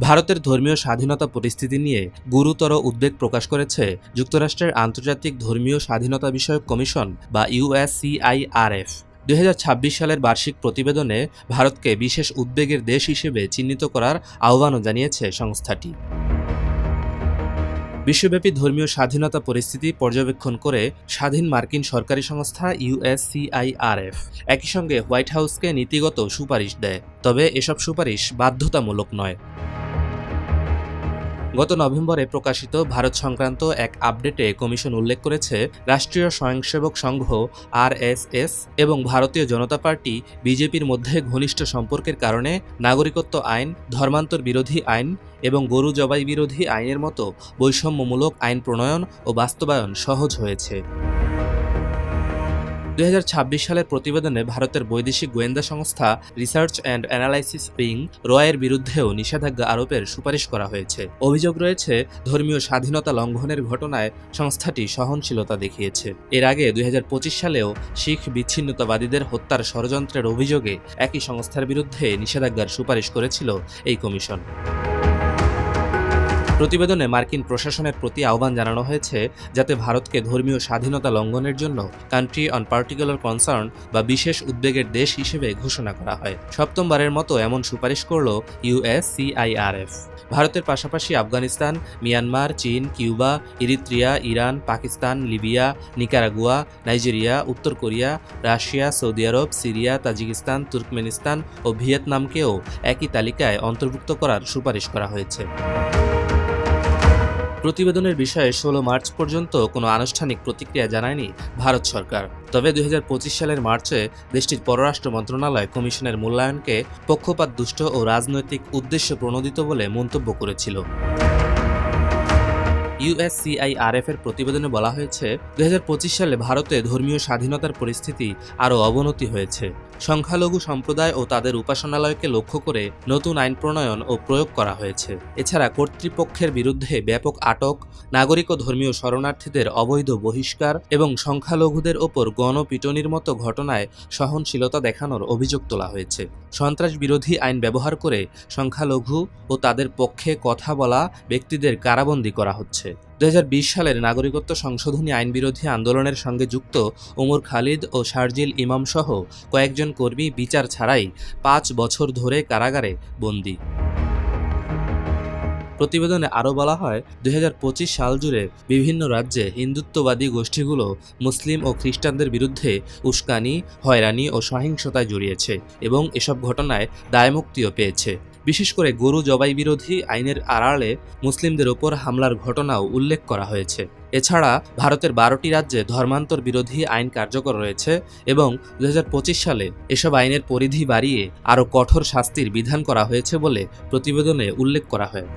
ভারতের ধর্মীয় স্বাধীনতা পরিস্থিতি নিয়ে গুরুতর উদ্বেগ প্রকাশ করেছে যুক্তরাষ্ট্রের আন্তর্জাতিক ধর্মীয় স্বাধীনতা বিষয়ক কমিশন বা ইউএসসিআইআরএফ। ২০২৬ সালের বার্ষিক প্রতিবেদনে ভারতকে বিশেষ উদ্বেগের দেশ হিসেবে চিহ্নিত করার আহ্বানও জানিয়েছে সংস্থাটি। বিশ্বব্যাপী ধর্মীয় স্বাধীনতা পরিস্থিতি পর্যবেক্ষণ করে স্বাধীন মার্কিন সরকারি সংস্থা ইউএসসিআইআরএফ একই সঙ্গে হোয়াইট হাউসকে নীতিগত সুপারিশ দেয়, তবে এসব সুপারিশ বাধ্যতামূলক নয়। গত নভেম্বরে প্রকাশিত ভারত সংক্রান্ত এক আপডেটে কমিশন উল্লেখ করেছে, রাষ্ট্রীয় স্বয়ংসেবক সংঘ আরএসএস এবং ভারতীয় জনতা পার্টি বিজেপির মধ্যে ঘনিষ্ঠ সম্পর্কের কারণে নাগরিকত্ব আইন, ধর্মান্তর বিরোধী আইন এবং গরু জবাই বিরোধী আইনের মতো বৈষম্যমূলক আইন প্রণয়ন ও বাস্তবায়ন সহজ হয়েছে। ২০২৬ সালের প্রতিবেদনে ভারতের বৈদেশিক গোয়েন্দা সংস্থা রিসার্চ অ্যান্ড অ্যানালাইসিস উইং রয়ের বিরুদ্ধেও নিষেধাজ্ঞা আরোপের সুপারিশ করা হয়েছে। অভিযোগ রয়েছে, ধর্মীয় স্বাধীনতা লঙ্ঘনের ঘটনায় সংস্থাটি সহনশীলতা দেখিয়েছে। এর আগে ২০২৫ সালেও শিখ বিচ্ছিন্নতাবাদীদের হত্যার ষড়যন্ত্রের অভিযোগে একই সংস্থার বিরুদ্ধে নিষেধাজ্ঞার সুপারিশ করেছিল এই কমিশন। প্রতিবেদনে মার্কিন প্রশাসনের প্রতি আহ্বান জানানো হয়েছে, যাতে ভারতকে ধর্মীয় স্বাধীনতা লঙ্ঘনের জন্য কান্ট্রি অন পার্টিকুলার কনসার্ন বা বিশেষ উদ্বেগের দেশ হিসেবে ঘোষণা করা হয়। সপ্তমবারের মতো এমন সুপারিশ করল ইউএসসিআইআরএফ। ভারতের পাশাপাশি আফগানিস্তান, মিয়ানমার, চীন, Cuba, Eritrea, Iran, Pakistan, Libya, Nicaragua, Nigeria, উত্তর কোরিয়া, রাশিয়া, সৌদি আরব, সিরিয়া, তাজিকিস্তান, তুর্কমেনিস্তান ও ভিয়েতনামকেও একই তালিকায় অন্তর্ভুক্ত করার সুপারিশ করা হয়েছে। প্রতিবেদনের বিষয়ে ১৬ মার্চ পর্যন্ত কোনো আনুষ্ঠানিক প্রতিক্রিয়া জানায়নি ভারত সরকার। তবে ২০২৫ সালের মার্চে দেশটির পররাষ্ট্র মন্ত্রণালয় কমিশনের মূল্যায়নকে পক্ষপাতদুষ্ট ও রাজনৈতিক উদ্দেশ্য প্রণোদিত বলে মন্তব্য করেছিল। ইউএসসিআইআরএফ এর প্রতিবেদনে বলা হয়েছে, ২০২৫ সালে ভারতে ধর্মীয় স্বাধীনতার পরিস্থিতি আরও অবনতি হয়েছে। সংখ্যালঘু সম্প্রদায় ও তাদের উপাসনালয়কে লক্ষ্য করে নতুন আইন প্রণয়ন ও প্রয়োগ করা হয়েছে। এছাড়া কর্তৃপক্ষের বিরুদ্ধে ব্যাপক আটক, নাগরিক ও ধর্মীয় শরণার্থীদের অবৈধ বহিষ্কার এবং সংখ্যালঘুদের ওপর গণপিটুনির মতো ঘটনায় সহনশীলতা দেখানোর অভিযোগ তোলা হয়েছে। সন্ত্রাস বিরোধী আইন ব্যবহার করে সংখ্যালঘু ও তাদের পক্ষে কথা বলা ব্যক্তিদের কারাবন্দী করা হচ্ছে। ২০২০ সালের নাগরিকত্ব সংশোধনী আইন বিরোধী আন্দোলনের সঙ্গে যুক্ত ওমর খালিদ ও শারজিল ইমাম সহ কয়েকজন কর্মী বিচার ছাড়াই ৫ বছর ধরে কারাগারে বন্দী। প্রতিবেদনে আরও বলা হয়, ২০২৫ সাল জুড়ে বিভিন্ন রাজ্যে হিন্দুত্ববাদী গোষ্ঠীগুলো মুসলিম ও খ্রিস্টানদের বিরুদ্ধে উস্কানি, হয়রানি ও সহিংসতায় জড়িয়েছে এবং এসব ঘটনায় দায়মুক্তিও পেয়েছে। বিশেষ করে গরু জবাই বিরোধী আইনের আড়ালে মুসলিমদের ওপর হামলার ঘটনাও উল্লেখ করা হয়েছে। এছাড়া ভারতের ১২টি রাজ্যে ধর্মান্তর বিরোধী আইন কার্যকর রয়েছে এবং ২০২৫ সালে এসব আইনের পরিধি বাড়িয়ে আরও কঠোর শাস্তির বিধান করা হয়েছে বলে প্রতিবেদনে উল্লেখ করা হয়।